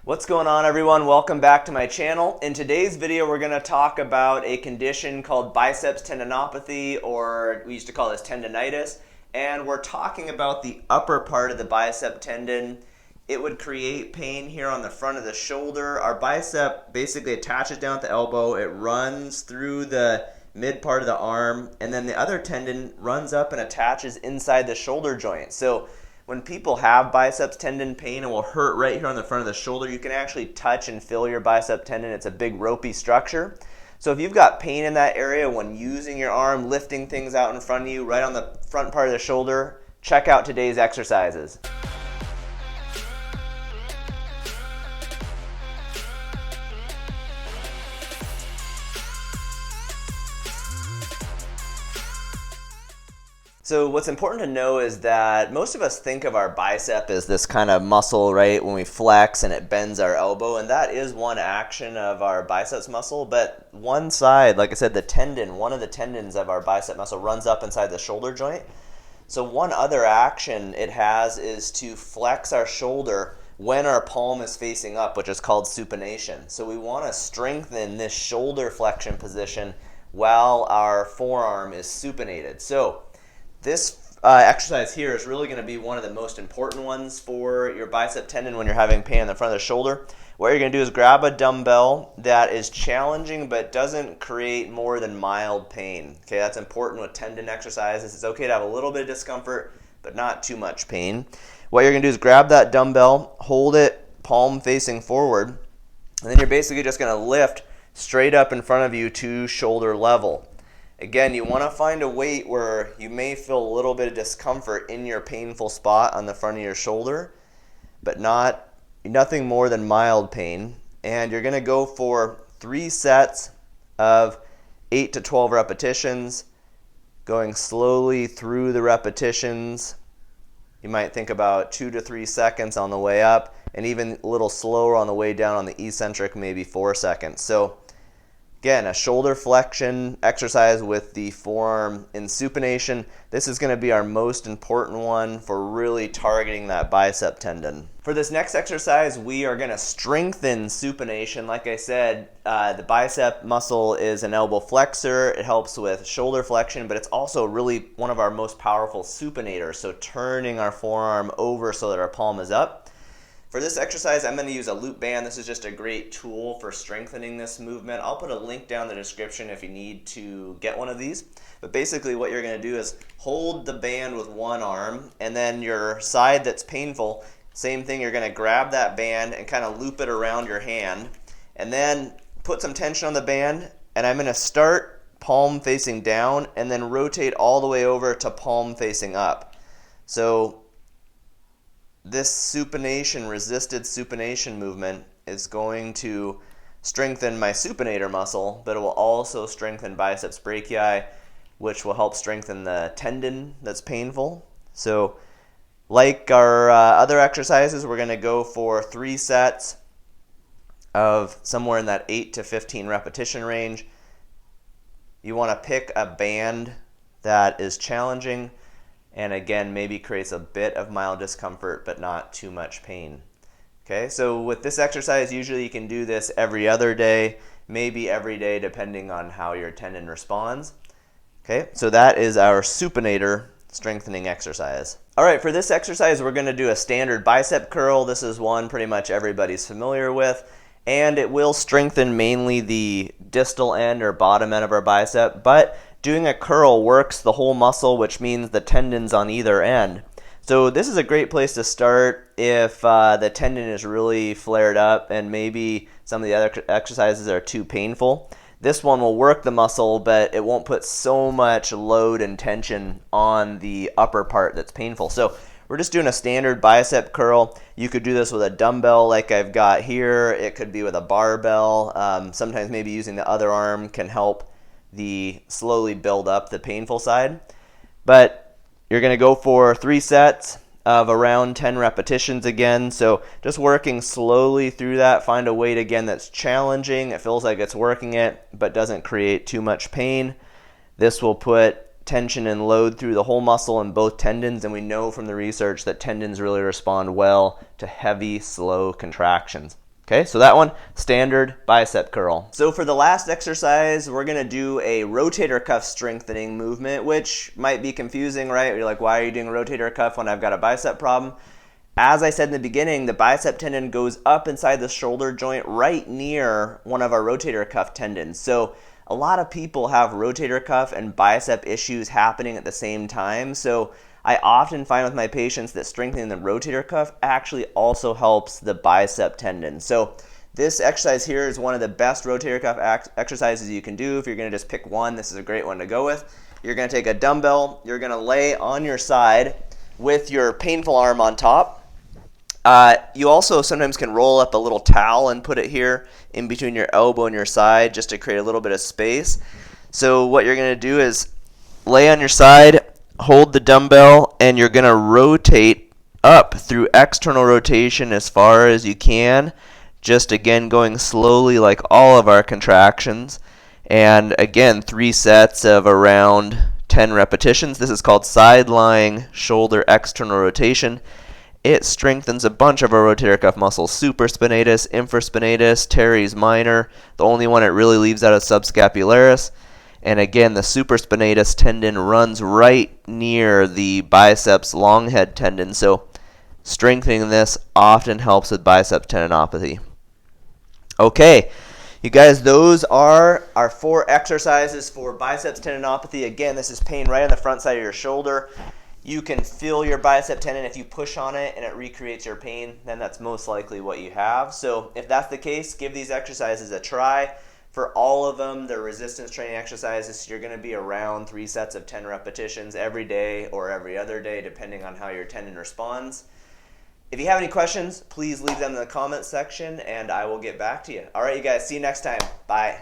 What's going on, everyone? Welcome back to my channel. In today's video, we're going to talk about a condition called biceps tendinopathy, or we used to call this tendonitis, and we're talking about the upper part of the bicep tendon. It would create pain here on the front of the shoulder. Our bicep basically attaches down at the elbow. It runs through the mid part of the arm, and then the other tendon runs up and attaches inside the shoulder joint. So when people have biceps tendon pain, it will hurt right here on the front of the shoulder. You can actually touch and feel your bicep tendon. It's a big ropey structure. So if you've got pain in that area when using your arm, lifting things out in front of you, right on the front part of the shoulder, check out today's exercises. So what's important to know is that most of us think of our bicep as this kind of muscle, right, when we flex and it bends our elbow, and that is one action of our biceps muscle, but one side, like I said, the tendon, one of the tendons of our bicep muscle runs up inside the shoulder joint. So one other action it has is to flex our shoulder when our palm is facing up, which is called supination. So we want to strengthen this shoulder flexion position while our forearm is supinated. So this exercise here is really going to be one of the most important ones for your bicep tendon when you're having pain in the front of the shoulder. What you're going to do is grab a dumbbell that is challenging but doesn't create more than mild pain. Okay, that's important with tendon exercises. It's okay to have a little bit of discomfort, but not too much pain. What you're going to do is grab that dumbbell, hold it palm facing forward, and then you're basically just going to lift straight up in front of you to shoulder level. Again, you want to find a weight where you may feel a little bit of discomfort in your painful spot on the front of your shoulder, but nothing more than mild pain. And you're going to go for 3 sets of 8 to 12 repetitions, going slowly through the repetitions. You might think about 2 to 3 seconds on the way up, and even a little slower on the way down on the eccentric, maybe 4 seconds. So again, a shoulder flexion exercise with the forearm in supination. This is going to be our most important one for really targeting that bicep tendon. For this next exercise, we are going to strengthen supination. Like I said, the bicep muscle is an elbow flexor. It helps with shoulder flexion, but it's also really one of our most powerful supinators, so turning our forearm over so that our palm is up. For this exercise, I'm going to use a loop band. This is just a great tool for strengthening this movement. I'll put a link down in the description if you need to get one of these. But basically what you're going to do is hold the band with one arm, and then your side that's painful, same thing, you're going to grab that band and kind of loop it around your hand, and then put some tension on the band, and I'm going to start palm facing down and then rotate all the way over to palm facing up. So this supination, resisted supination movement is going to strengthen my supinator muscle, but it will also strengthen biceps brachii, which will help strengthen the tendon that's painful. So like our other exercises, we're going to go for 3 sets of somewhere in that 8 to 15 repetition range. You want to pick a band that is challenging, and again, maybe creates a bit of mild discomfort, but not too much pain. Okay, so with this exercise, usually you can do this every other day, maybe every day, depending on how your tendon responds. Okay, so that is our supinator strengthening exercise. All right, for this exercise, we're going to do a standard bicep curl. This is one pretty much everybody's familiar with, and it will strengthen mainly the distal end or bottom end of our bicep, but doing a curl works the whole muscle, which means the tendons on either end. So this is a great place to start if the tendon is really flared up and maybe some of the other exercises are too painful. This one will work the muscle, but it won't put so much load and tension on the upper part that's painful. So we're just doing a standard bicep curl. You could do this with a dumbbell like I've got here. It could be with a barbell. Sometimes maybe using the other arm can help the slowly build up the painful side. But you're going to go for 3 sets of around 10 repetitions again. So just working slowly through that. Find a weight again that's challenging. It feels like it's working it, but doesn't create too much pain. This will put tension and load through the whole muscle and both tendons, and we know from the research that tendons really respond well to heavy, slow contractions. Okay, so that one, standard bicep curl. So for the last exercise, we're gonna do a rotator cuff strengthening movement, which might be confusing, right? You're like, why are you doing a rotator cuff when I've got a bicep problem? As I said in the beginning, the bicep tendon goes up inside the shoulder joint right near one of our rotator cuff tendons. So a lot of people have rotator cuff and bicep issues happening at the same time. So I often find with my patients that strengthening the rotator cuff actually also helps the bicep tendon. So this exercise here is one of the best rotator cuff exercises you can do. If you're gonna just pick one, this is a great one to go with. You're gonna take a dumbbell, you're gonna lay on your side with your painful arm on top. You also sometimes can roll up a little towel and put it here in between your elbow and your side just to create a little bit of space. So what you're gonna do is lay on your side, hold the dumbbell, and you're going to rotate up through external rotation as far as you can, just again going slowly like all of our contractions. And again, 3 sets of around 10 repetitions. This is called side-lying shoulder external rotation. It strengthens a bunch of our rotator cuff muscles: supraspinatus, infraspinatus, teres minor. The only one it really leaves out is subscapularis. And again, the supraspinatus tendon runs right near the biceps long head tendon. So strengthening this often helps with bicep tendinopathy. Okay, you guys, those are our 4 exercises for biceps tendinopathy. Again, this is pain right on the front side of your shoulder. You can feel your bicep tendon. If you push on it and it recreates your pain, then that's most likely what you have. So if that's the case, give these exercises a try. For all of them, they're resistance training exercises. So you're going to be around 3 sets of 10 repetitions every day or every other day, depending on how your tendon responds. If you have any questions, please leave them in the comments section, and I will get back to you. All right, you guys, see you next time. Bye.